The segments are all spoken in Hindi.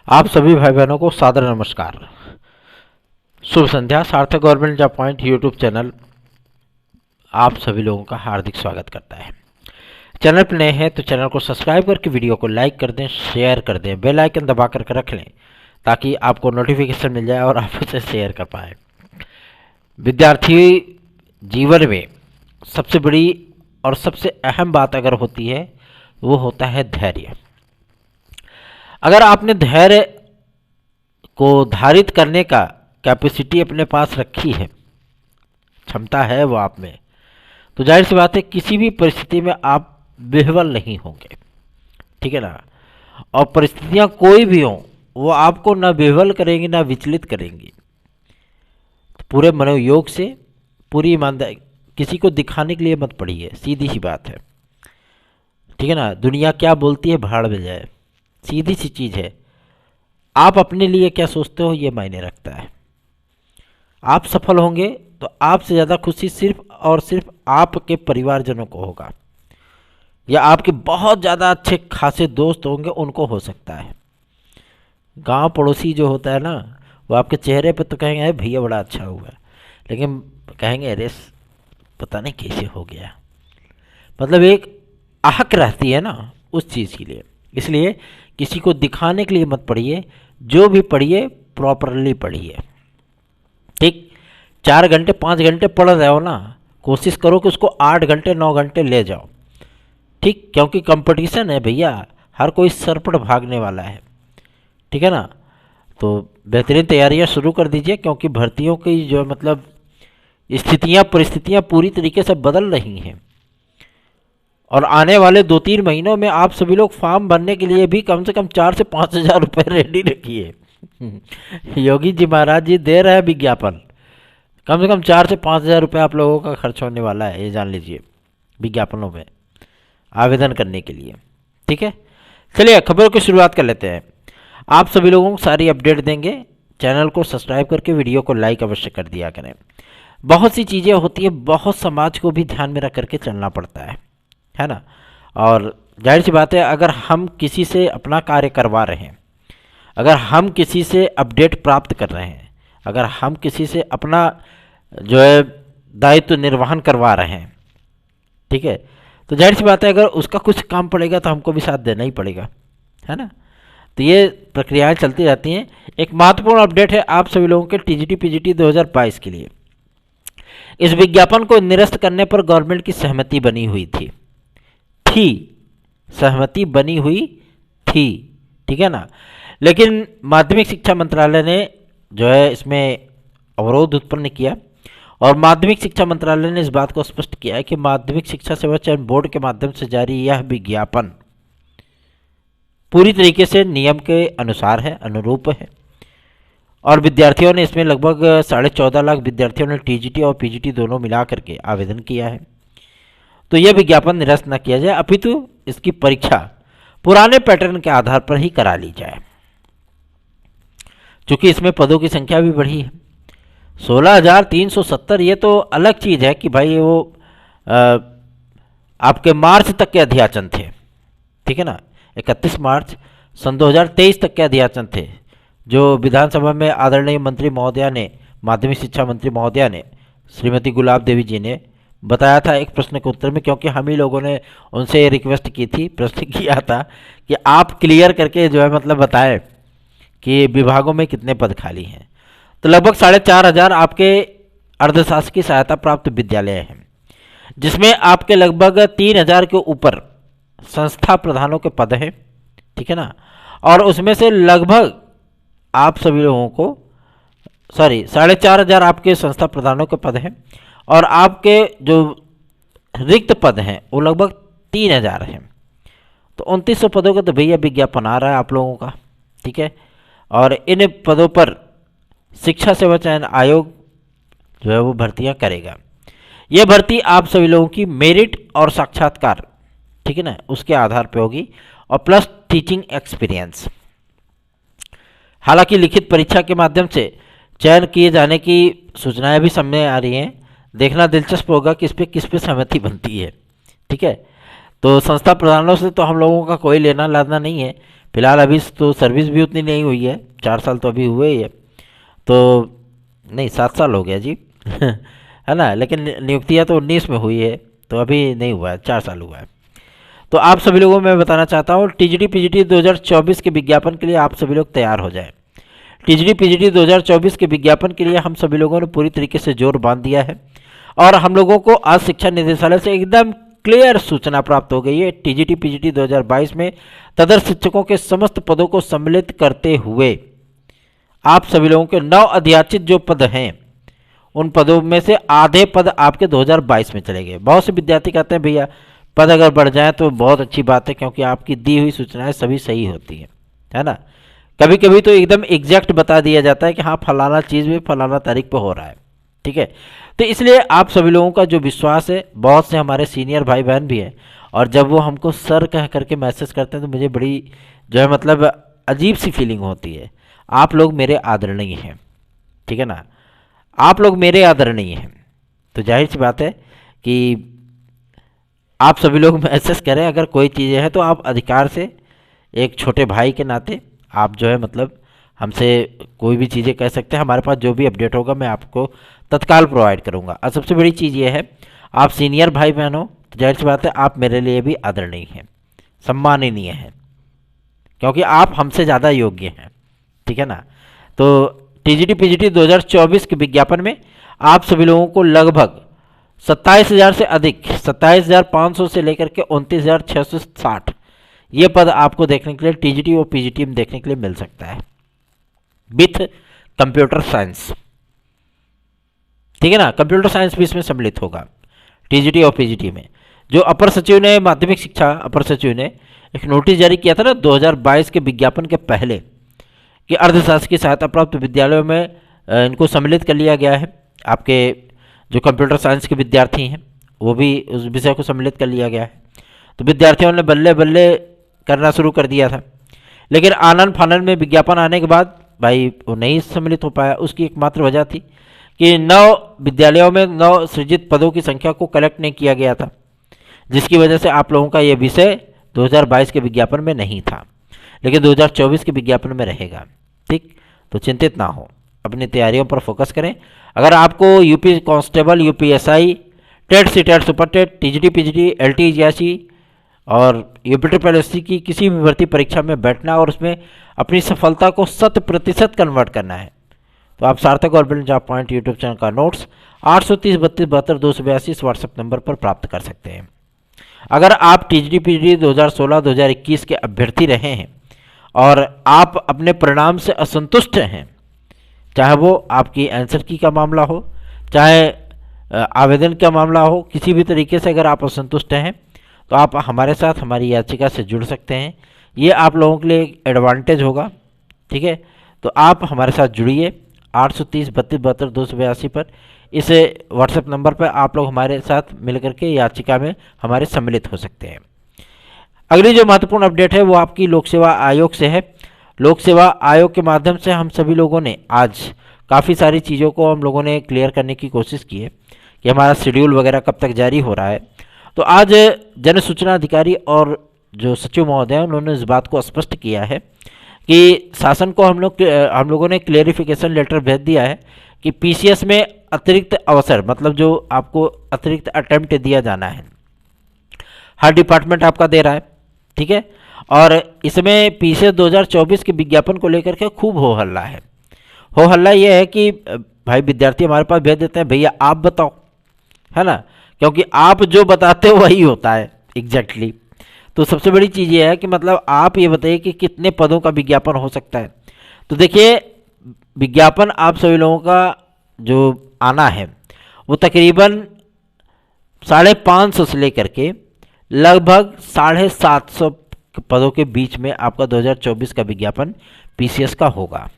आप सभी भाई बहनों को सादर नमस्कार। शुभ संध्या। सार्थक government job point YouTube channel आप सभी लोगों का हार्दिक स्वागत करता है। चैनल पर नए हैं तो चैनल को सब्सक्राइब करके वीडियो को लाइक कर दें, शेयर कर दें, बेल आइकन दबा करके रख लें ताकि आपको नोटिफिकेशन मिल जाए और आप उसे शेयर कर पाएँ। विद्यार्थी जीवन में सबसे बड़ी और सबसे अहम बात अगर होती है वो होता है धैर्य। अगर आपने धैर्य को धारित करने का कैपेसिटी अपने पास रखी है, क्षमता है वो आप में, तो जाहिर सी बात है किसी भी परिस्थिति में आप विह्वल नहीं होंगे। ठीक है ना। और परिस्थितियां कोई भी हों वो आपको ना विह्वल करेंगी ना विचलित करेंगी। तो पूरे मनोयोग से, पूरी ईमानदारी, किसी को दिखाने के लिए मत पड़िए, सीधी सी बात है। ठीक है ना। दुनिया क्या बोलती है भाड़ में जाए, सीधी सी चीज़ है। आप अपने लिए क्या सोचते हो ये मायने रखता है। आप सफल होंगे तो आपसे ज़्यादा खुशी सिर्फ और सिर्फ आपके परिवारजनों को होगा, या आपके बहुत ज़्यादा अच्छे खासे दोस्त होंगे उनको हो सकता है। गांव पड़ोसी जो होता है ना, वो आपके चेहरे पे तो कहेंगे अरे भैया बड़ा अच्छा हुआ, लेकिन कहेंगे अरे पता नहीं कैसे हो गया। मतलब एक आहक रहती है ना उस चीज़ के लिए। इसलिए किसी को दिखाने के लिए मत पढ़िए, जो भी पढ़िए प्रॉपरली पढ़िए। ठीक, 4 घंटे 5 घंटे पढ़ रहे हो ना, कोशिश करो कि उसको 8 घंटे 9 घंटे ले जाओ। ठीक, क्योंकि कंपटीशन है भैया, हर कोई सर पर भागने वाला है। ठीक है ना। तो बेहतरीन तैयारियां शुरू कर दीजिए, क्योंकि भर्तियों की जो मतलब स्थितियां परिस्थितियां पूरी तरीके से बदल रही हैं। और आने वाले 2-3 महीनों में आप सभी लोग फॉर्म भरने के लिए भी कम से कम 4 से 5 हज़ार रुपये रेडी रखिए। योगी जी महाराज जी दे रहे हैं विज्ञापन, कम से कम 4 से 5 हज़ार रुपये आप लोगों का खर्च होने वाला है, ये जान लीजिए, विज्ञापनों में आवेदन करने के लिए। ठीक है, चलिए खबरों की शुरुआत कर लेते हैं। आप सभी लोगों को सारी अपडेट देंगे। चैनल को सब्सक्राइब करके वीडियो को लाइक अवश्य कर दिया करें। बहुत सी चीज़ें होती है, बहुत समाज को भी ध्यान में रख करके चलना पड़ता है ना। और जाहिर सी बात है, अगर हम किसी से अपना कार्य करवा रहे हैं, अगर हम किसी से अपडेट प्राप्त कर रहे हैं, अगर हम किसी से अपना जो है दायित्व निर्वहन करवा रहे हैं, ठीक है, तो जाहिर सी बात है अगर उसका कुछ काम पड़ेगा तो हमको भी साथ देना ही पड़ेगा, है ना। तो ये प्रक्रियाएं चलती रहती हैं। एक महत्वपूर्ण अपडेट है आप सभी लोगों के टीजीटी पीजीटी 2022 के लिए। इस विज्ञापन को निरस्त करने पर गवर्नमेंट की सहमति बनी हुई थी, सहमति बनी हुई थी। ठीक है ना। लेकिन माध्यमिक शिक्षा मंत्रालय ने जो है इसमें अवरोध उत्पन्न किया, और माध्यमिक शिक्षा मंत्रालय ने इस बात को स्पष्ट किया है कि माध्यमिक शिक्षा सेवा चयन बोर्ड के माध्यम से जारी यह विज्ञापन पूरी तरीके से नियम के अनुसार है, अनुरूप है। और विद्यार्थियों ने इसमें लगभग 14.5 लाख विद्यार्थियों ने टीजीटी और पीजीटी दोनों मिला करके आवेदन किया है। तो यह विज्ञापन निरस्त न किया जाए, अपितु इसकी परीक्षा पुराने पैटर्न के आधार पर ही करा ली जाए। चूंकि इसमें पदों की संख्या भी बढ़ी है, 16,370। ये तो अलग चीज़ है कि भाई वो आपके मार्च तक के अध्याचन थे। ठीक है ना। 31 मार्च सन 2023 तक के अध्याचन थे, जो विधानसभा में आदरणीय मंत्री महोदया ने, माध्यमिक शिक्षा मंत्री महोदया ने, श्रीमती गुलाब देवी जी ने बताया था एक प्रश्न के उत्तर में, क्योंकि हम ही लोगों ने उनसे रिक्वेस्ट की थी, प्रश्न किया था कि आप क्लियर करके जो है मतलब बताएं कि विभागों में कितने पद खाली हैं। तो लगभग 4,500 आपके अर्धशासकीय सहायता प्राप्त विद्यालय हैं, जिसमें आपके लगभग 3,000 के ऊपर संस्था प्रधानों के पद हैं। ठीक है ना। और उसमें से लगभग आप सभी लोगों को 4,500 आपके संस्था प्रधानों के पद हैं, और आपके जो रिक्त पद हैं वो लगभग 3,000 हैं। तो 2,900 पदों का तो भैया विज्ञापन आ रहा है आप लोगों का। ठीक है। और इन पदों पर शिक्षा सेवा चयन आयोग जो है वो भर्तियां करेगा। यह भर्ती आप सभी लोगों की मेरिट और साक्षात्कार, ठीक है ना, उसके आधार पे होगी, और प्लस टीचिंग एक्सपीरियंस। हालांकि लिखित परीक्षा के माध्यम से चयन किए जाने की सूचनाएं भी सामने आ रही हैं। देखना दिलचस्प होगा कि किस पे सहमति बनती है। ठीक है। तो संस्था प्रधानों से तो हम लोगों का कोई लेना लाना नहीं है, फिलहाल अभी तो सर्विस भी उतनी नहीं हुई है, 4 साल तो अभी हुए ही है, तो नहीं 7 साल हो गया जी है ना, लेकिन नियुक्तियाँ तो 19 में हुई है, तो अभी नहीं हुआ है, 4 साल हुआ है। तो आप सभी लोगों को मैं बताना चाहता हूँ, टीजीटी पीजीटी 2024 के विज्ञापन के लिए आप सभी लोग तैयार हो जाएं। टीजीटी पीजीटी 2024 के विज्ञापन के लिए हम सभी लोगों ने पूरी तरीके से जोर बांध दिया है और हम लोगों को आज शिक्षा निदेशालय से एकदम क्लियर सूचना प्राप्त हो गई है। टीजीटी पीजीटी 2022 में तदर्थ शिक्षकों के समस्त पदों को सम्मिलित करते हुए आप सभी लोगों के 9 अध्याचित जो पद हैं, उन पदों में से आधे पद आपके 2022 में चले गए। बहुत से विद्यार्थी कहते हैं भैया पद अगर बढ़ जाए तो बहुत अच्छी बात है, क्योंकि आपकी दी हुई सूचनाएं सभी सही होती हैं, है ना। कभी कभी तो एकदम एग्जैक्ट बता दिया जाता है कि हाँ फलाना चीज़ भी फलाना तारीख पर हो रहा है, ठीक है। तो इसलिए आप सभी लोगों का जो विश्वास है, बहुत से हमारे सीनियर भाई बहन भी हैं, और जब वो हमको सर कह करके मैसेज करते हैं तो मुझे बड़ी जो है मतलब अजीब सी फीलिंग होती है। आप लोग मेरे आदरणीय हैं, ठीक है ना, आप लोग मेरे आदरणीय हैं, तो जाहिर सी बात है कि आप सभी लोग मैसेज करें। अगर कोई चीज़ें हैं तो आप अधिकार से एक छोटे भाई के नाते आप जो है मतलब हमसे कोई भी चीज़ें कह सकते हैं। हमारे पास जो भी अपडेट होगा मैं आपको तत्काल प्रोवाइड करूंगा। और सबसे बड़ी चीज़ ये है, आप सीनियर भाई बहन हो तो जाहिर सी बात है आप मेरे लिए भी आदरणीय हैं, सम्माननीय हैं, क्योंकि आप हमसे ज़्यादा योग्य हैं, ठीक है ना। तो टीजीटी पीजीटी 2024 के विज्ञापन में आप सभी लोगों को लगभग 27,000 से अधिक, 27,500 से लेकर के 29,660 ये पद आपको देखने के लिए टीजीटी और पीजीटी में देखने के लिए मिल सकता है, विथ कंप्यूटर साइंस, ठीक है ना। कंप्यूटर साइंस भी इसमें सम्मिलित होगा टीजीटी और पीजीटी में। जो अपर सचिव ने, माध्यमिक शिक्षा अपर सचिव ने एक नोटिस जारी किया था ना 2022 के विज्ञापन के पहले, कि अर्धशासकीय सहायता प्राप्त विद्यालयों में इनको सम्मिलित कर लिया गया है। आपके जो कंप्यूटर साइंस के विद्यार्थी हैं वो भी उस विषय को सम्मिलित कर लिया गया है। तो विद्यार्थियों ने बल्ले बल्ले करना शुरू कर दिया था, लेकिन आनन फानन में विज्ञापन आने के बाद भाई वो नहीं सम्मिलित हो पाया। उसकी एकमात्र वजह थी कि 9 विद्यालयों में 9 सृजित पदों की संख्या को कलेक्ट नहीं किया गया था, जिसकी वजह से आप लोगों का ये विषय 2022 के विज्ञापन में नहीं था, लेकिन 2024 के विज्ञापन में रहेगा, ठीक। तो चिंतित ना हो, अपनी तैयारियों पर फोकस करें। अगर आपको UP constable, UPSI, TET CTET, super TET, TGT PGT, LT GIC और यूपीएससी की किसी भी भर्ती परीक्षा में बैठना और उसमें अपनी सफलता को 100% कन्वर्ट करना है, तो आप सार्थक government job point YouTube channel का नोट्स 830 32 72 282 इस व्हाट्सएप नंबर पर प्राप्त कर सकते हैं। अगर आप टीजीटी पीजीटी 2016-2021 के अभ्यर्थी रहे हैं और आप अपने परिणाम से असंतुष्ट हैं, चाहे वो आपकी आंसर की का मामला हो, चाहे आवेदन का मामला हो, किसी भी तरीके से अगर आप असंतुष्ट हैं तो आप हमारे साथ हमारी याचिका से जुड़ सकते हैं। ये आप लोगों के लिए एक एडवांटेज होगा, ठीक है। तो आप हमारे साथ जुड़िए 830 32 72 282 पर, इस व्हाट्सएप नंबर पर आप लोग हमारे साथ मिलकर के याचिका में हमारे सम्मिलित हो सकते हैं। अगली जो महत्वपूर्ण अपडेट है वो आपकी लोक सेवा आयोग से है। लोक सेवा आयोग के माध्यम से हम सभी लोगों ने आज काफ़ी सारी चीज़ों को हम लोगों ने क्लियर करने की कोशिश की है कि हमारा शेड्यूल वगैरह कब तक जारी हो रहा है। तो आज जन सूचना अधिकारी और जो सचिव महोदय हैं उन्होंने इस बात को स्पष्ट किया है कि शासन को हम लोगों ने क्लेरिफिकेशन लेटर भेज दिया है कि पीसीएस में अतिरिक्त अवसर, मतलब जो आपको अतिरिक्त अटेम्प्ट दिया जाना है, हर डिपार्टमेंट आपका दे रहा है, ठीक है। और इसमें पीसीएस 2024 के विज्ञापन को लेकर के खूब हो हल्ला है। हो हल्ला ये है कि भाई विद्यार्थी हमारे पास भेज देते हैं, भैया आप बताओ, है ना, क्योंकि आप जो बताते हो वही होता है एग्जैक्टली। तो सबसे बड़ी चीज़ ये है कि मतलब आप ये बताइए कि कितने पदों का विज्ञापन हो सकता है। तो देखिए विज्ञापन आप सभी लोगों का जो आना है वो तकरीबन 550 से लेकर के लगभग 750 पदों के बीच में आपका 2024 का विज्ञापन पीसीएस का होगा,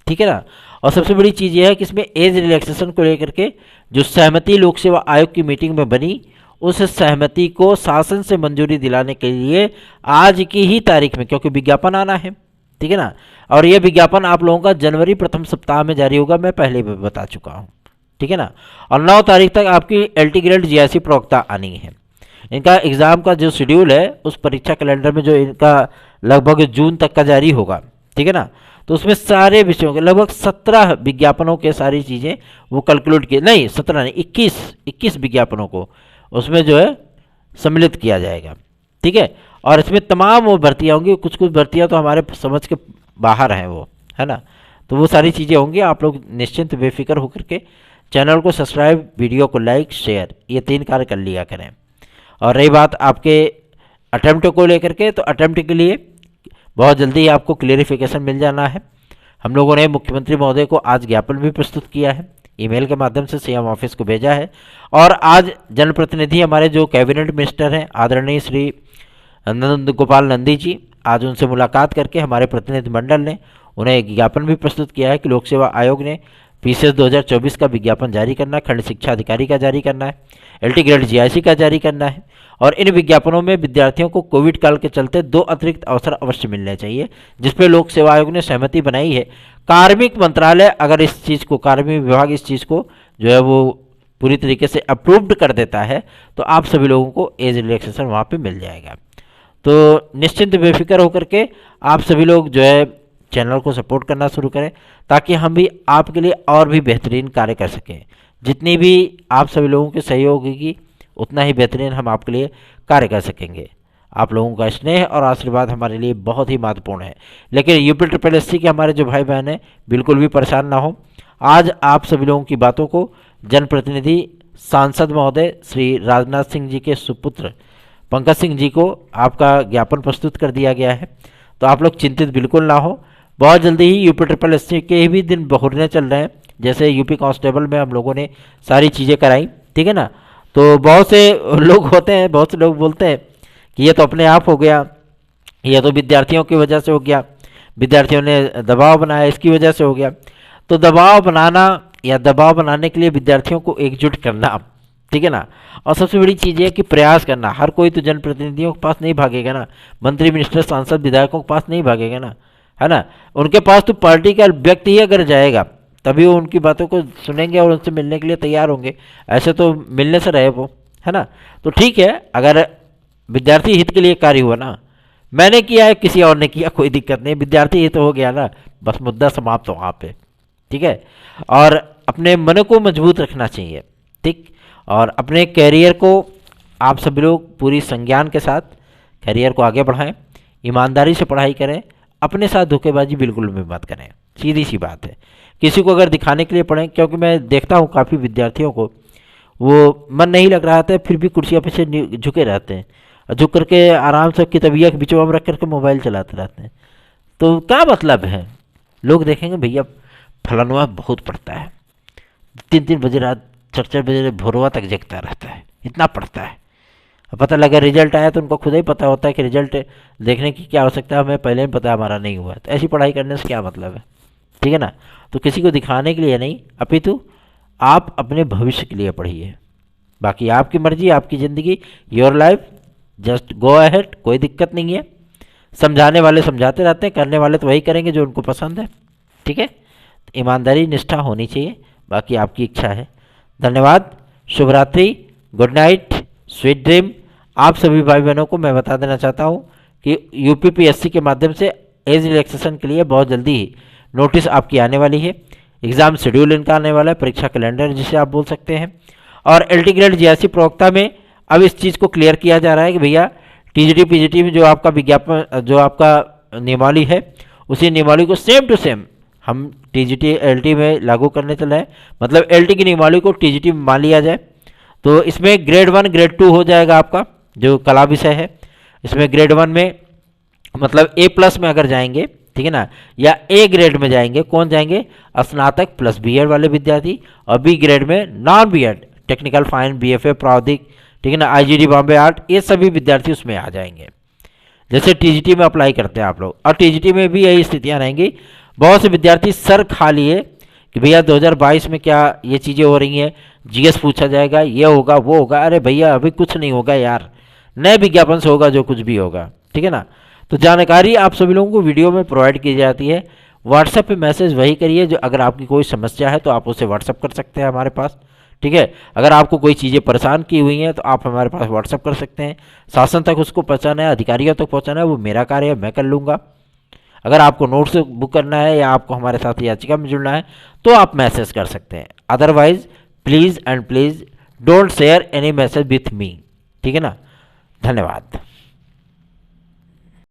ठीक है ना। और सबसे बड़ी चीज़ यह है कि इसमें एज रिलैक्सेशन को लेकर के जो सहमति लोक सेवा आयोग की मीटिंग में बनी, उस सहमति को शासन से मंजूरी दिलाने के लिए आज की ही तारीख में, क्योंकि विज्ञापन आना है, ठीक है ना, और यह विज्ञापन आप लोगों का जनवरी प्रथम सप्ताह में जारी होगा, मैं पहले भी बता चुका हूँ, ठीक है ना। और 9 तारीख तक आपकी एलटी ग्रेड जीआईसी प्रवक्ता आनी है। इनका एग्ज़ाम का जो शेड्यूल है उस परीक्षा कैलेंडर में जो इनका लगभग जून तक का जारी होगा, ठीक है ना। तो उसमें सारे विषयों के लगभग 17 विज्ञापनों के सारी चीज़ें वो कैलकुलेट किए, नहीं 17 नहीं 21 विज्ञापनों को उसमें जो है सम्मिलित किया जाएगा, ठीक है। और इसमें तमाम वो भर्तियाँ होंगी, कुछ कुछ भर्तियाँ तो हमारे समझ के बाहर हैं वो, है ना। तो वो सारी चीज़ें होंगी। आप लोग निश्चिंत बेफिक्र होकर के चैनल को सब्सक्राइब, वीडियो को लाइक, शेयर, ये 3 कार्य कर लिया करें। और रही बात आपके अटेम्प्ट को लेकर के, तो अटेम्प्ट के लिए बहुत जल्दी ही आपको क्लियरिफिकेशन मिल जाना है। हम लोगों ने मुख्यमंत्री महोदय को आज ज्ञापन भी प्रस्तुत किया है, ईमेल के माध्यम से सीएम ऑफिस को भेजा है। और आज जनप्रतिनिधि हमारे जो कैबिनेट मिनिस्टर हैं आदरणीय श्री नंद गोपाल नंदी जी, आज उनसे मुलाकात करके हमारे प्रतिनिधिमंडल ने उन्हें एक ज्ञापन भी प्रस्तुत किया है कि लोक सेवा आयोग ने पीसीएस 2024 का विज्ञापन जारी करना है, खंड शिक्षा अधिकारी का जारी करना है, एलटी ग्रेड जीआईसी का जारी करना है। और इन विज्ञापनों में विद्यार्थियों को कोविड काल के चलते 2 अतिरिक्त अवसर अवश्य मिलने चाहिए, जिस पे लोक सेवा आयोग ने सहमति बनाई है। कार्मिक मंत्रालय अगर इस चीज़ को, कार्मिक विभाग इस चीज़ को जो है वो पूरी तरीके से अप्रूव्ड कर देता है, तो आप सभी लोगों को एज रिलैक्सेशन वहाँ पे मिल जाएगा। तो निश्चिंत बेफिक्र होकर के आप सभी लोग जो है चैनल को सपोर्ट करना शुरू करें, ताकि हम भी आपके लिए और भी बेहतरीन कार्य कर सकें। जितनी भी आप सभी लोगों के सहयोग होगी उतना ही बेहतरीन हम आपके लिए कार्य कर सकेंगे। आप लोगों का स्नेह और आशीर्वाद हमारे लिए बहुत ही महत्वपूर्ण है। लेकिन यूपी के हमारे जो भाई बहन हैं बिल्कुल भी परेशान ना हो। आज आप सभी लोगों की बातों को जनप्रतिनिधि सांसद महोदय श्री राजनाथ सिंह जी के सुपुत्र पंकज सिंह जी को आपका ज्ञापन प्रस्तुत कर दिया गया है। तो आप लोग चिंतित बिल्कुल ना हो। बहुत जल्दी ही यूपी के भी दिन बहुरने चल रहे हैं। जैसे यूपी कांस्टेबल में हम लोगों ने सारी चीज़ें कराई, ठीक है ना। तो बहुत से लोग होते हैं, बहुत से लोग बोलते हैं कि ये तो अपने आप हो गया, ये तो विद्यार्थियों की वजह से हो गया, विद्यार्थियों ने दबाव बनाया इसकी वजह से हो गया। तो दबाव बनाना या दबाव बनाने के लिए विद्यार्थियों को एकजुट करना, ठीक है ना। और सबसे बड़ी चीज़ है कि प्रयास करना। हर कोई तो जनप्रतिनिधियों के पास नहीं भागेगा ना, मंत्री मिनिस्टर सांसद विधायकों के पास नहीं भागेगा ना, है ना। उनके पास तो पार्टी का व्यक्ति ही अगर जाएगा तभी वो उनकी बातों को सुनेंगे और उनसे मिलने के लिए तैयार होंगे। ऐसे तो मिलने से रहे वो, है ना। तो ठीक है, अगर विद्यार्थी हित के लिए कार्य हुआ ना, मैंने किया है किसी और ने किया, कोई दिक्कत नहीं, विद्यार्थी हित हो गया ना, बस मुद्दा समाप्त हो वहाँ पे, ठीक है। और अपने मन को मजबूत रखना चाहिए, ठीक। और अपने कैरियर को आप सभी लोग पूरी संज्ञान के साथ कैरियर को आगे बढ़ाएं, ईमानदारी से पढ़ाई करें, अपने साथ धोखेबाजी बिल्कुल भी मत करें। सीधी सी बात है। किसी को अगर दिखाने के लिए पढ़ें, क्योंकि मैं देखता हूँ काफ़ी विद्यार्थियों को वो मन नहीं लग रहा था फिर भी कुर्सियाँ पीछे झुके रहते हैं, झुक करके आराम से किताबिया के बीचों में रख करके मोबाइल चलाते रहते हैं। तो क्या मतलब है, लोग देखेंगे भैया फलानुआ बहुत पढ़ता है, 3-3 बजे रात 4-4 बजे भोरवा तक जगता रहता है, इतना पढ़ता है। पता लगा रिजल्ट आया तो उनको खुद ही पता होता है कि रिजल्ट देखने की क्या आवश्यकता है, हमें पहले ही पता हमारा नहीं हुआ। तो ऐसी पढ़ाई करने से क्या मतलब है, ठीक है ना। तो किसी को दिखाने के लिए नहीं, अपितु आप अपने भविष्य के लिए पढ़िए। बाकी आपकी मर्जी, आपकी ज़िंदगी, your life, just go ahead, कोई दिक्कत नहीं है। समझाने वाले समझाते रहते हैं, करने वाले तो वही करेंगे जो उनको पसंद है, ठीक है। ईमानदारी निष्ठा होनी चाहिए, बाकी आपकी इच्छा है। धन्यवाद, शुभ रात्रि, गुड नाइट, स्वीट ड्रीम। आप सभी भाई बहनों को मैं बता देना चाहता हूँ कि यूपीपीएससी के माध्यम से एज रिलैक्सेशन के लिए बहुत जल्दी ही नोटिस आपकी आने वाली है। एग्ज़ाम शेड्यूल इनका आने वाला है, परीक्षा कैलेंडर जिसे आप बोल सकते हैं। और एलटी ग्रेड जीआईसी प्रवक्ता में अब इस चीज़ को क्लियर किया जा रहा है कि भैया टीजीटी पीजीटी में जो आपका विज्ञापन, जो आपका नियमावली है, उसी नियमावली को सेम टू सेम हम टीजीटी एलटी में लागू करने चले हैं। मतलब एलटी की नियमावली को टीजीटी में मान लिया जाए। तो इसमें ग्रेड 1 ग्रेड 2 हो जाएगा आपका जो कला विषय है। इसमें ग्रेड 1 में मतलब A+ में अगर जाएंगे, ठीक है ना, या A ग्रेड में जाएंगे, कौन जाएंगे, स्नातक प्लस बीएड वाले विद्यार्थी। और बी ग्रेड में non BEd, technical, fine, BFA, प्रावधिक, ठीक है ना, आईजीडी, बॉम्बे आर्ट, ये सभी विद्यार्थी उसमें आ जाएंगे। जैसे टीजीटी में अप्लाई करते हैं आप लोग, और टीजीटी में भी यही स्थितियाँ रहेंगी। बहुत से विद्यार्थी सर खा लिए कि भैया 2022 में क्या ये चीज़ें हो रही हैं, जीएस पूछा जाएगा, ये होगा वो होगा। अरे भैया अभी कुछ नहीं होगा यार, नए विज्ञापन से होगा जो कुछ भी होगा, ठीक है ना। तो जानकारी आप सभी लोगों को वीडियो में प्रोवाइड की जाती है। व्हाट्सएप पे मैसेज वही करिए जो, अगर आपकी कोई समस्या है तो आप उसे व्हाट्सएप कर सकते हैं हमारे पास, ठीक है। अगर आपको कोई चीज़ें परेशान की हुई हैं तो आप हमारे पास व्हाट्सअप कर सकते हैं। शासन तक उसको पहुंचाना है, अधिकारियों तक पहुंचाना है, वो मेरा कार्य है, मैं कर लूँगा। अगर आपको नोट्स बुक करना है या आपको हमारे साथ याचिका में जुड़ना है तो आप मैसेज कर सकते हैं। Otherwise please and please don't share any message with me, ठीक है ना। धन्यवाद।